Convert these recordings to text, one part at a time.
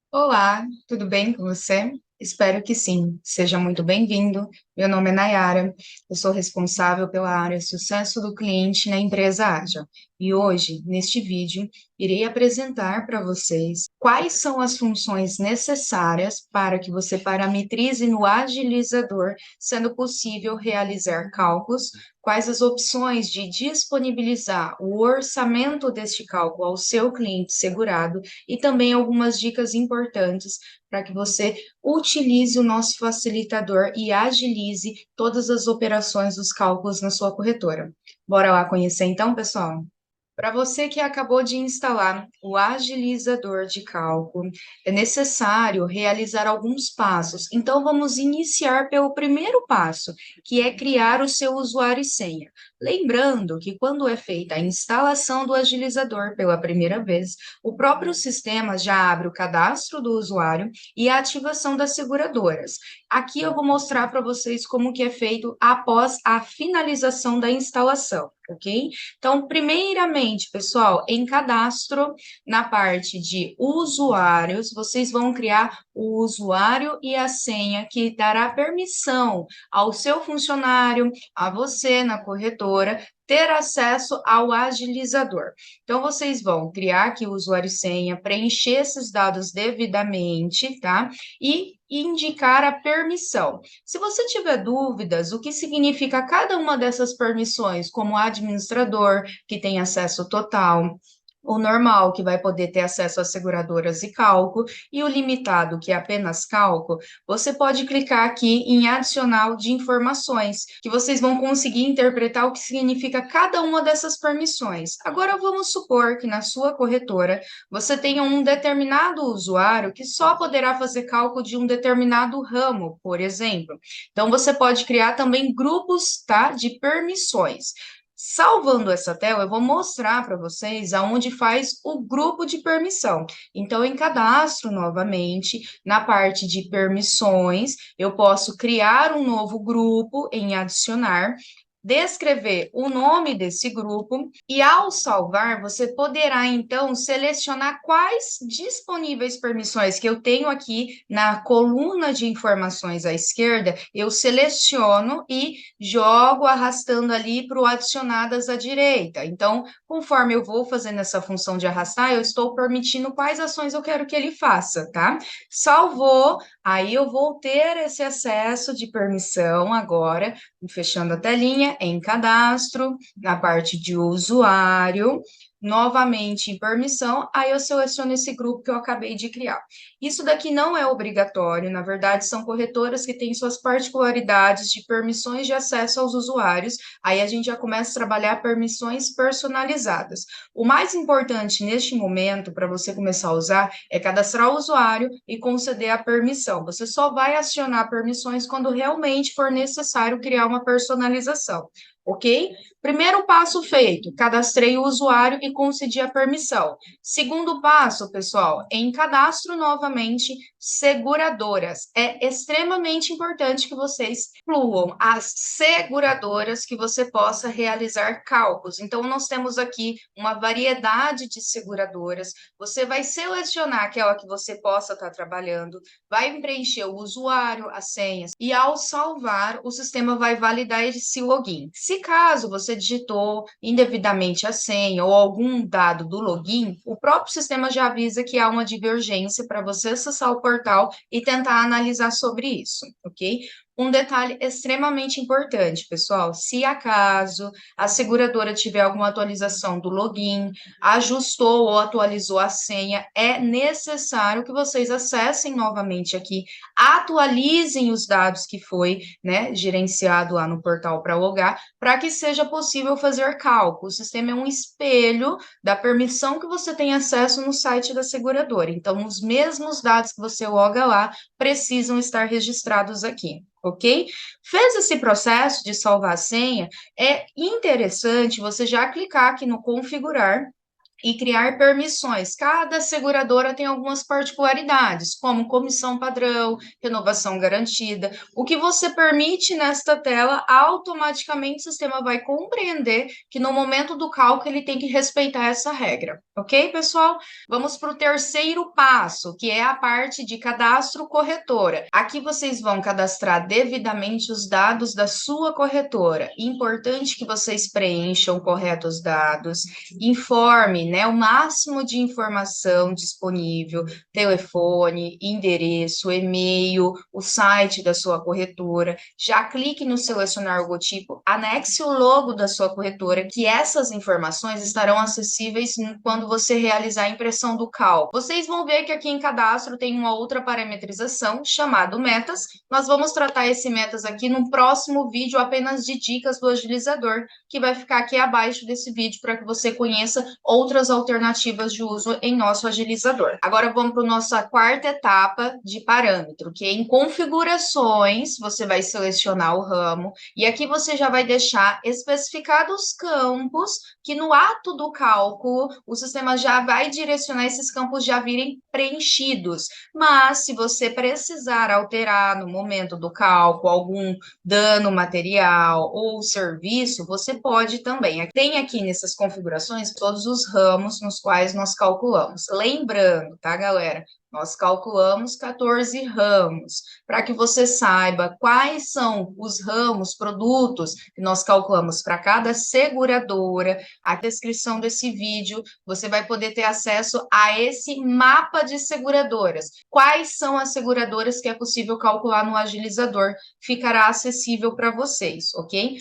Olá, tudo bem com você? Espero que sim. Seja muito bem-vindo. Meu nome é Nayara, eu sou responsável pela área Sucesso do Cliente na empresa Ágil. E hoje, neste vídeo, irei apresentar para vocês quais são as funções necessárias para que você parametrize no agilizador, sendo possível realizar cálculos, quais as opções de disponibilizar o orçamento deste cálculo ao seu cliente segurado e também algumas dicas importantes para que você utilize o nosso facilitador e agilize todas as operações dos cálculos na sua corretora. Bora lá conhecer então, pessoal? Para você que acabou de instalar o agilizador de cálculo, é necessário realizar alguns passos. Então, vamos iniciar pelo primeiro passo, que é criar o seu usuário e senha. Lembrando que quando é feita a instalação do agilizador pela primeira vez, o próprio sistema já abre o cadastro do usuário e a ativação das seguradoras. Aqui eu vou mostrar para vocês como que é feito após a finalização da instalação, ok? Então, primeiramente, pessoal, em cadastro, na parte de usuários, vocês vão criar o usuário e a senha que dará permissão ao seu funcionário, a você na corretora, ter acesso ao agilizador. Então, vocês vão criar aqui o usuário e senha, preencher esses dados devidamente, tá? E indicar a permissão. Se você tiver dúvidas, o que significa cada uma dessas permissões, como administrador, que tem acesso total, o normal, que vai poder ter acesso às seguradoras e cálculo, e o limitado, que é apenas cálculo, você pode clicar aqui em adicional de informações, que vocês vão conseguir interpretar o que significa cada uma dessas permissões. Agora, vamos supor que na sua corretora você tenha um determinado usuário que só poderá fazer cálculo de um determinado ramo, por exemplo. Então, você pode criar também grupos, tá, de permissões. Salvando essa tela, eu vou mostrar para vocês aonde faz o grupo de permissão. Então, em cadastro novamente, na parte de permissões, eu posso criar um novo grupo em adicionar, descrever o nome desse grupo e, ao salvar, você poderá então selecionar quais disponíveis permissões que eu tenho aqui na coluna de informações à esquerda, eu seleciono e jogo arrastando ali para o adicionadas à direita. Então, conforme eu vou fazendo essa função de arrastar, eu estou permitindo quais ações eu quero que ele faça, tá? Salvou, aí eu vou ter esse acesso de permissão agora, fechando a telinha, em cadastro, na parte de usuário, novamente em permissão, aí eu seleciono esse grupo que eu acabei de criar. Isso daqui não é obrigatório, na verdade, são corretoras que têm suas particularidades de permissões de acesso aos usuários, aí a gente já começa a trabalhar permissões personalizadas. O mais importante neste momento, para você começar a usar, é cadastrar o usuário e conceder a permissão. Você só vai acionar permissões quando realmente for necessário criar uma personalização, ok? Primeiro passo feito, cadastrei o usuário e concedi a permissão. Segundo passo, pessoal, em cadastro novamente, seguradoras. É extremamente importante que vocês incluam as seguradoras que você possa realizar cálculos. Então, nós temos aqui uma variedade de seguradoras. Você vai selecionar aquela que você possa estar trabalhando, vai preencher o usuário, as senhas, e ao salvar, o sistema vai validar esse login. Se caso você digitou indevidamente a senha ou algum dado do login, o próprio sistema já avisa que há uma divergência para você acessar o portal e tentar analisar sobre isso, ok? Um detalhe extremamente importante, pessoal: se acaso a seguradora tiver alguma atualização do login, ajustou ou atualizou a senha, é necessário que vocês acessem novamente aqui, atualizem os dados que foi, né, gerenciado lá no portal para logar, para que seja possível fazer cálculo. O sistema é um espelho da permissão que você tem acesso no site da seguradora. Então, os mesmos dados que você loga lá precisam estar registrados aqui, ok? Fez esse processo de salvar a senha, é interessante você já clicar aqui no configurar e criar permissões. Cada seguradora tem algumas particularidades, como comissão padrão, renovação garantida. O que você permite nesta tela, automaticamente o sistema vai compreender que no momento do cálculo ele tem que respeitar essa regra. Ok, pessoal? Vamos para o terceiro passo, que é a parte de cadastro corretora. Aqui vocês vão cadastrar devidamente os dados da sua corretora. Importante que vocês preencham corretos dados, informe, né, o máximo de informação disponível, telefone, endereço, e-mail, o site da sua corretora. Já clique no selecionar logotipo, anexe o logo da sua corretora, que essas informações estarão acessíveis quando você realizar a impressão do cálculo. Vocês vão ver que aqui em cadastro tem uma outra parametrização chamado metas. Nós vamos tratar esse metas aqui no próximo vídeo apenas de dicas do agilizador, que vai ficar aqui abaixo desse vídeo para que você conheça outras alternativas de uso em nosso agilizador. Agora vamos para a nossa quarta etapa de parâmetro, que é em configurações, você vai selecionar o ramo e aqui você já vai deixar especificados os campos que no ato do cálculo o sistema já vai direcionar esses campos já virem preenchidos. Mas se você precisar alterar no momento do cálculo algum dano material ou serviço, você pode também. Tem aqui nessas configurações todos os ramos nos quais nós calculamos. Lembrando, tá, galera? Nós calculamos 14 ramos, para que você saiba quais são os ramos, produtos que nós calculamos para cada seguradora. A descrição desse vídeo, você vai poder ter acesso a esse mapa de seguradoras. Quais são as seguradoras que é possível calcular no agilizador? Ficará acessível para vocês, ok?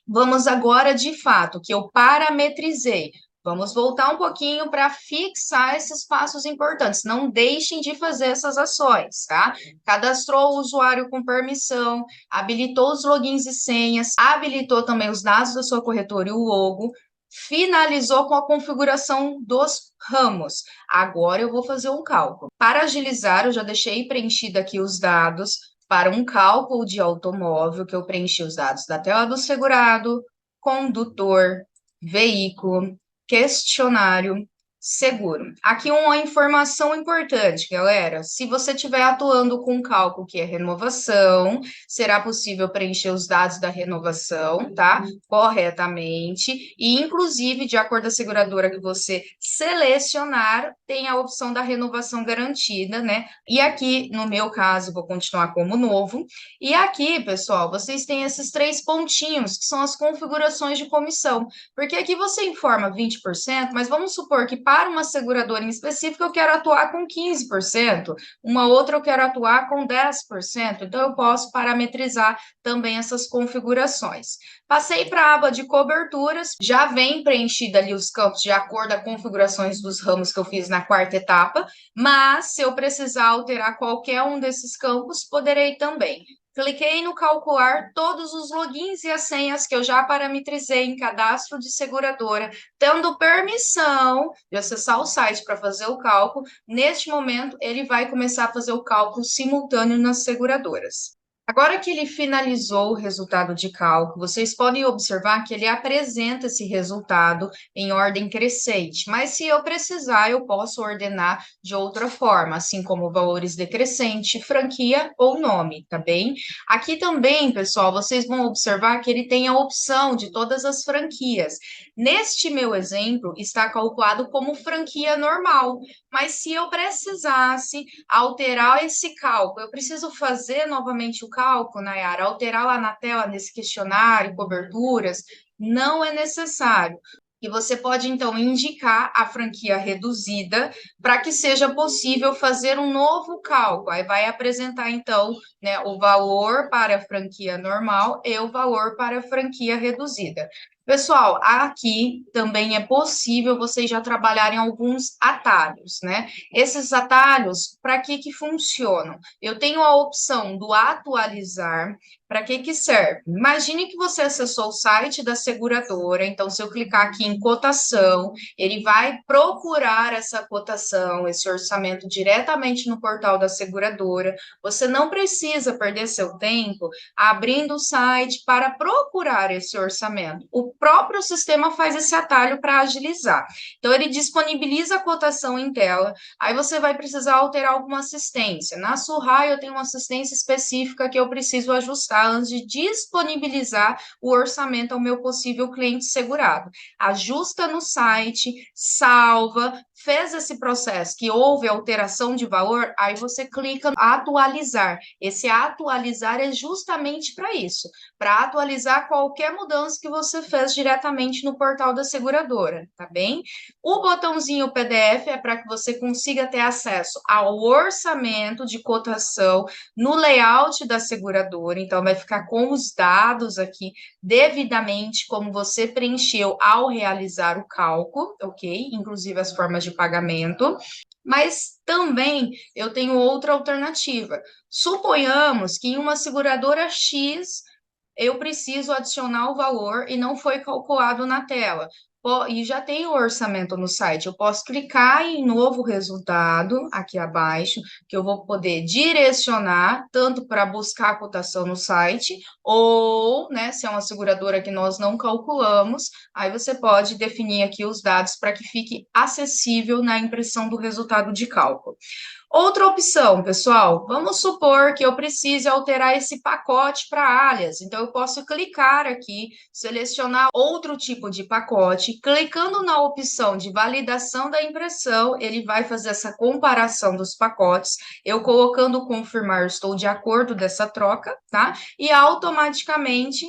Vamos agora, de fato, que eu parametrizei. Vamos voltar um pouquinho para fixar esses passos importantes. Não deixem de fazer essas ações, tá? Cadastrou o usuário com permissão, habilitou os logins e senhas, habilitou também os dados da sua corretora e o logo, finalizou com a configuração dos ramos. Agora eu vou fazer um cálculo. Para agilizar, eu já deixei preenchido aqui os dados para um cálculo de automóvel, que eu preenchi os dados da tela do segurado, condutor, veículo, questionário, seguro. Aqui uma informação importante, galera. Se você estiver atuando com um cálculo que é renovação, será possível preencher os dados da renovação, tá? Corretamente. E, inclusive, de acordo com a seguradora que você selecionar, tem a opção da renovação garantida, né? E aqui, no meu caso, vou continuar como novo. E aqui, pessoal, vocês têm esses 3 pontinhos, que são as configurações de comissão. Porque aqui você informa 20%, mas vamos supor que para uma seguradora em específico eu quero atuar com 15%, uma outra eu quero atuar com 10%, então eu posso parametrizar também essas configurações. Passei para a aba de coberturas, já vem preenchida ali os campos de acordo com as configurações dos ramos que eu fiz na quarta etapa, mas se eu precisar alterar qualquer um desses campos, poderei também. Cliquei no calcular todos os logins e as senhas que eu já parametrizei em cadastro de seguradora, tendo permissão de acessar o site para fazer o cálculo. Neste momento, ele vai começar a fazer o cálculo simultâneo nas seguradoras. Agora que ele finalizou o resultado de cálculo, vocês podem observar que ele apresenta esse resultado em ordem crescente, mas se eu precisar, eu posso ordenar de outra forma, assim como valores decrescente, franquia ou nome, tá bem? Aqui também, pessoal, vocês vão observar que ele tem a opção de todas as franquias. Neste meu exemplo, está calculado como franquia normal, mas se eu precisasse alterar esse cálculo, eu preciso fazer novamente o cálculo, Nayara, alterar lá na tela, nesse questionário, coberturas, não é necessário. E você pode, então, indicar a franquia reduzida para que seja possível fazer um novo cálculo. Aí vai apresentar, então, né, o valor para a franquia normal e o valor para a franquia reduzida. Pessoal, aqui também é possível vocês já trabalharem alguns atalhos, né? Esses atalhos, para que funcionam? Eu tenho a opção do atualizar. Para que serve? Imagine que você acessou o site da seguradora, então se eu clicar aqui em cotação, ele vai procurar essa cotação, esse orçamento diretamente no portal da seguradora. Você não precisa perder seu tempo abrindo o site para procurar esse orçamento. O próprio sistema faz esse atalho para agilizar. Então, ele disponibiliza a cotação em tela, aí você vai precisar alterar alguma assistência. Na Surrai, eu tenho uma assistência específica que eu preciso ajustar antes de disponibilizar o orçamento ao meu possível cliente segurado. Ajusta no site, salva, fez esse processo que houve alteração de valor, aí você clica atualizar. Esse atualizar é justamente para isso, para atualizar qualquer mudança que você fez diretamente no portal da seguradora, tá bem? O botãozinho PDF é para que você consiga ter acesso ao orçamento de cotação no layout da seguradora, então vai ficar com os dados aqui devidamente como você preencheu ao realizar o cálculo, ok? Inclusive as formas de pagamento. Mas também eu tenho outra alternativa. Suponhamos que em uma seguradora X eu preciso adicionar o valor e não foi calculado na tela. E já tem o orçamento no site. Eu posso clicar em novo resultado aqui abaixo, que eu vou poder direcionar tanto para buscar a cotação no site, ou, né, se é uma seguradora que nós não calculamos, aí você pode definir aqui os dados para que fique acessível na impressão do resultado de cálculo. Outra opção, pessoal, vamos supor que eu precise alterar esse pacote para alias. Então, eu posso clicar aqui, selecionar outro tipo de pacote. Clicando na opção de validação da impressão, ele vai fazer essa comparação dos pacotes. Eu colocando confirmar, estou de acordo dessa troca, tá? E automaticamente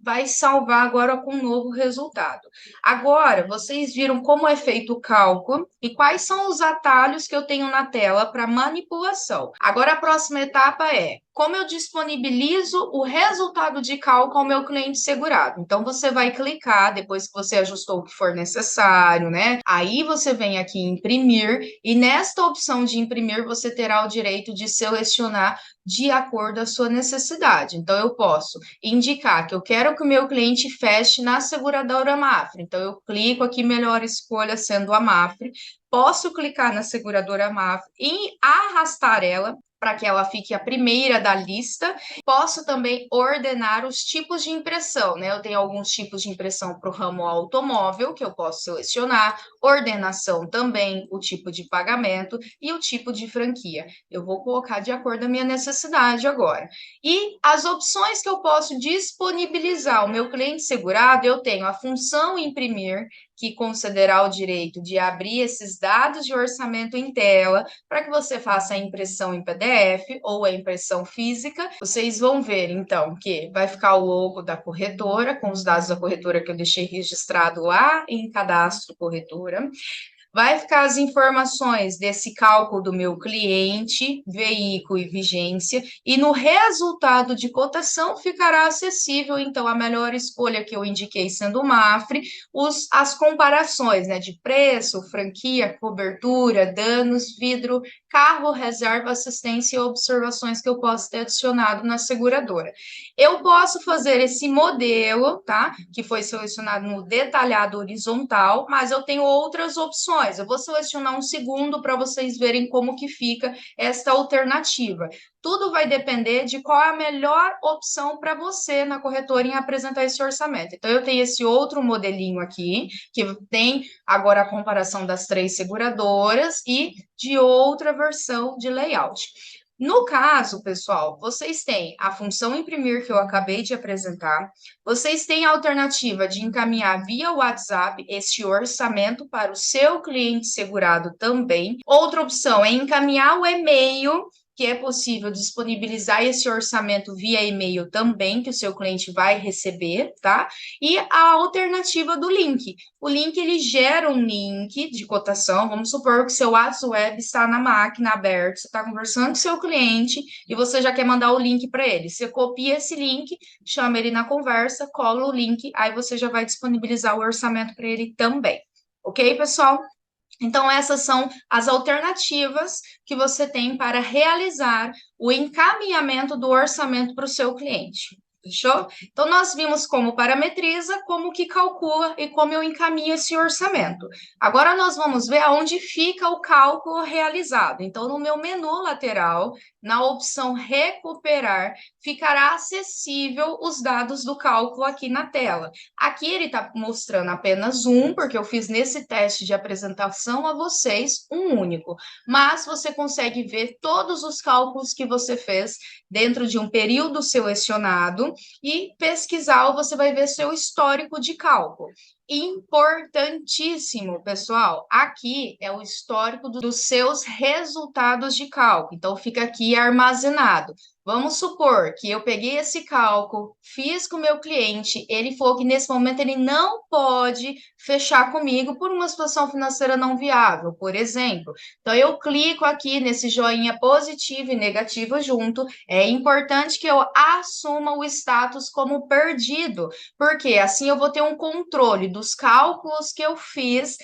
vai salvar agora com um novo resultado. Agora, vocês viram como é feito o cálculo e quais são os atalhos que eu tenho na tela para manipulação. Agora, a próxima etapa é como eu disponibilizo o resultado de cálculo ao meu cliente segurado. Então, você vai clicar, depois que você ajustou o que for necessário, né? Aí você vem aqui em imprimir, e nesta opção de imprimir, você terá o direito de selecionar de acordo com a sua necessidade. Então, eu posso indicar que eu quero que o meu cliente feche na seguradora Mafre. Então, eu clico aqui, melhor escolha sendo a Mafre. Posso clicar na seguradora Mafre e arrastar ela para que ela fique a primeira da lista. Posso também ordenar os tipos de impressão, né? Eu tenho alguns tipos de impressão para o ramo automóvel que eu posso selecionar, ordenação também, o tipo de pagamento e o tipo de franquia. Eu vou colocar de acordo com a minha necessidade agora. E as opções que eu posso disponibilizar ao meu cliente segurado, eu tenho a função imprimir, que concederá o direito de abrir esses dados de orçamento em tela para que você faça a impressão em PDF ou a impressão física. Vocês vão ver, então, que vai ficar o logo da corretora, com os dados da corretora que eu deixei registrado lá em cadastro corretora. Vai ficar as informações desse cálculo do meu cliente, veículo e vigência, e no resultado de cotação ficará acessível, então, a melhor escolha que eu indiquei sendo o Mafre, as comparações, né, de preço, franquia, cobertura, danos, vidro, carro, reserva, assistência e observações que eu posso ter adicionado na seguradora. Eu posso fazer esse modelo, tá, que foi selecionado no detalhado horizontal, mas eu tenho outras opções. Eu vou selecionar um segundo para vocês verem como que fica esta alternativa. Tudo vai depender de qual é a melhor opção para você na corretora em apresentar esse orçamento. Então, eu tenho esse outro modelinho aqui, que tem agora a comparação das 3 seguradoras e de outra versão de layout. No caso, pessoal, vocês têm a função imprimir que eu acabei de apresentar, vocês têm a alternativa de encaminhar via WhatsApp este orçamento para o seu cliente segurado também. Outra opção é encaminhar o e-mail, que é possível disponibilizar esse orçamento via e-mail também, que o seu cliente vai receber, tá? E a alternativa do link. O link, ele gera um link de cotação, vamos supor que o seu WhatsApp Web está na máquina aberta, você está conversando com o seu cliente e você já quer mandar o link para ele. Você copia esse link, chama ele na conversa, cola o link, aí você já vai disponibilizar o orçamento para ele também. Ok, pessoal? Então, essas são as alternativas que você tem para realizar o encaminhamento do orçamento para o seu cliente. Fechou? Então, nós vimos como parametriza, como que calcula e como eu encaminho esse orçamento. Agora, nós vamos ver aonde fica o cálculo realizado. Então, no meu menu lateral, na opção recuperar, ficará acessível os dados do cálculo aqui na tela. Aqui ele está mostrando apenas um, porque eu fiz nesse teste de apresentação a vocês um único. Mas você consegue ver todos os cálculos que você fez dentro de um período selecionado e pesquisar, você vai ver seu histórico de cálculo. Importantíssimo, pessoal, aqui é o histórico dos seus resultados de cálculo, então fica aqui armazenado. Vamos supor que eu peguei esse cálculo, fiz com o meu cliente, ele falou que nesse momento ele não pode fechar comigo por uma situação financeira não viável, por exemplo. Então, eu clico aqui nesse joinha positivo e negativo junto. É importante que eu assuma o status como perdido, porque assim eu vou ter um controle dos cálculos que eu fiz,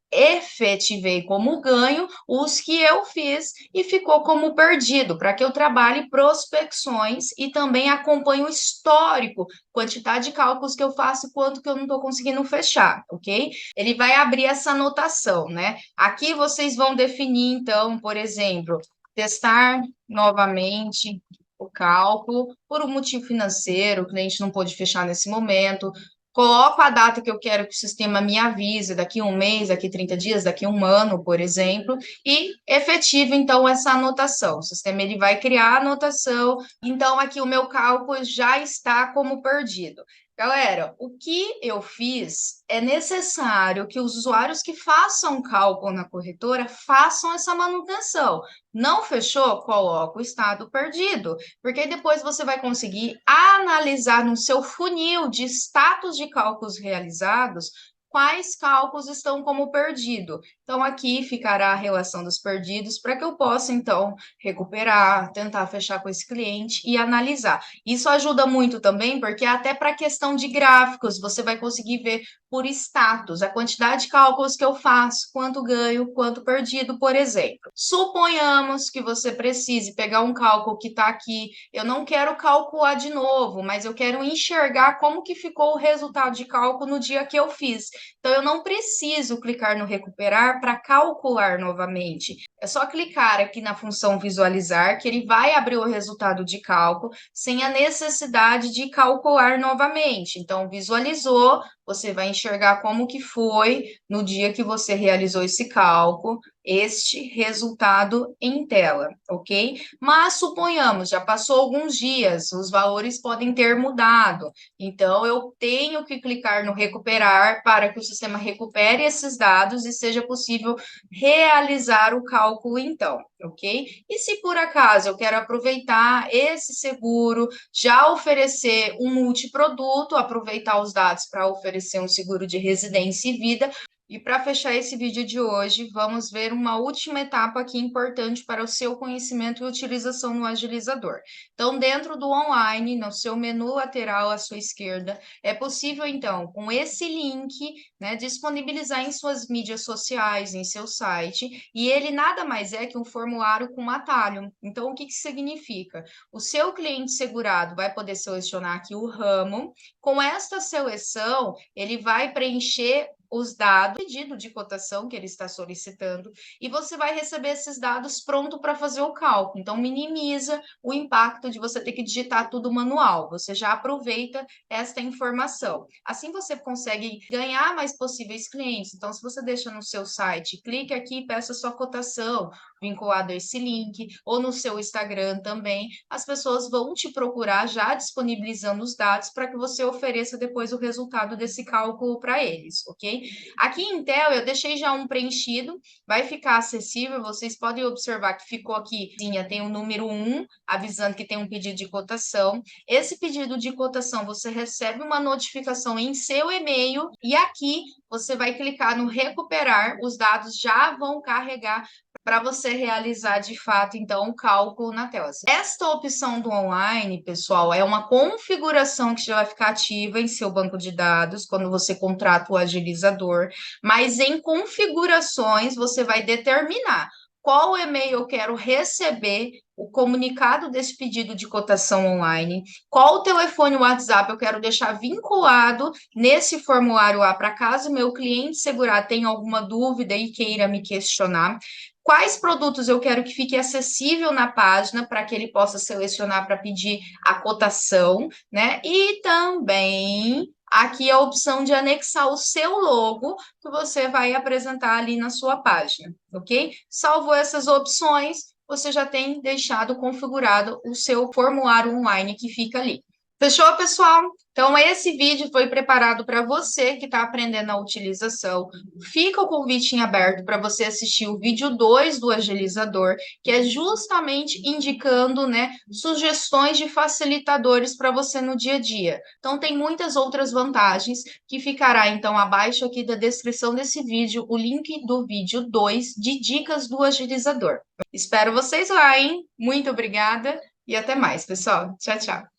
efetivei como ganho, os que eu fiz e ficou como perdido, para que eu trabalhe prospecções e também acompanhe o histórico, quantidade de cálculos que eu faço e quanto que eu não estou conseguindo fechar, ok? Ele vai abrir essa anotação, né? Aqui vocês vão definir, então, por exemplo, testar novamente o cálculo por um motivo financeiro, o cliente não pôde fechar nesse momento. Coloco a data que eu quero que o sistema me avise, daqui um mês, daqui 30 dias, daqui um ano, por exemplo, e efetivo, então, essa anotação. O sistema ele vai criar a anotação, então aqui o meu cálculo já está como perdido. Galera, o que eu fiz é necessário que os usuários que façam cálculo na corretora façam essa manutenção. Não fechou? Coloca o estado perdido, porque depois você vai conseguir analisar no seu funil de status de cálculos realizados quais cálculos estão como perdido. Então, aqui ficará a relação dos perdidos para que eu possa, então, recuperar, tentar fechar com esse cliente e analisar. Isso ajuda muito também, porque até para a questão de gráficos, você vai conseguir ver por status a quantidade de cálculos que eu faço, quanto ganho, quanto perdido, por exemplo. Suponhamos que você precise pegar um cálculo que está aqui, eu não quero calcular de novo, mas eu quero enxergar como que ficou o resultado de cálculo no dia que eu fiz. Então, eu não preciso clicar no recuperar para calcular novamente. É só clicar aqui na função visualizar, que ele vai abrir o resultado de cálculo, sem a necessidade de calcular novamente. Então, visualizou, você vai enxergar como que foi no dia que você realizou esse cálculo, este resultado em tela, ok? Mas suponhamos, já passou alguns dias, os valores podem ter mudado, então eu tenho que clicar no recuperar para que o sistema recupere esses dados e seja possível realizar o cálculo então, ok? E se por acaso eu quero aproveitar esse seguro, já oferecer um multiproduto, aproveitar os dados para oferecer um seguro de residência e vida. E para fechar esse vídeo de hoje, vamos ver uma última etapa aqui importante para o seu conhecimento e utilização no agilizador. Então, dentro do online, no seu menu lateral à sua esquerda, é possível, então, com esse link, né, disponibilizar em suas mídias sociais, em seu site, e ele nada mais é que um formulário com um atalho. Então, o que que significa? O seu cliente segurado vai poder selecionar aqui o ramo. Com esta seleção, ele vai preencher os dados, pedido de cotação que ele está solicitando, e você vai receber esses dados pronto para fazer o cálculo. Então, minimiza o impacto de você ter que digitar tudo manual. Você já aproveita esta informação. Assim você consegue ganhar mais possíveis clientes. Então, se você deixa no seu site, clique aqui e peça sua cotação, vinculado a esse link, ou no seu Instagram também, as pessoas vão te procurar já disponibilizando os dados para que você ofereça depois o resultado desse cálculo para eles, ok? Aqui em tela eu deixei já um preenchido, vai ficar acessível, vocês podem observar que ficou aqui, tem o número 1, avisando que tem um pedido de cotação. Esse pedido de cotação, você recebe uma notificação em seu e-mail e aqui você vai clicar no recuperar, os dados já vão carregar para você realizar de fato, então, o cálculo na tela. Esta opção do online, pessoal, é uma configuração que já vai ficar ativa em seu banco de dados quando você contrata o agilizador, mas em configurações você vai determinar qual e-mail eu quero receber o comunicado desse pedido de cotação online, qual o telefone WhatsApp eu quero deixar vinculado nesse formulário A para caso meu cliente segurar tenha alguma dúvida e queira me questionar. Quais produtos eu quero que fique acessível na página para que ele possa selecionar para pedir a cotação, né? E também aqui a opção de anexar o seu logo que você vai apresentar ali na sua página, ok? Salvo essas opções, você já tem deixado configurado o seu formulário online que fica ali. Fechou, pessoal? Então, esse vídeo foi preparado para você que está aprendendo a utilização. Fica o convite em aberto para você assistir o vídeo 2 do agilizador, que é justamente indicando, né, sugestões de facilitadores para você no dia a dia. Então, tem muitas outras vantagens que ficará, então, abaixo aqui da descrição desse vídeo, o link do vídeo 2 de dicas do agilizador. Espero vocês lá, hein? Muito obrigada e até mais, pessoal. Tchau, tchau.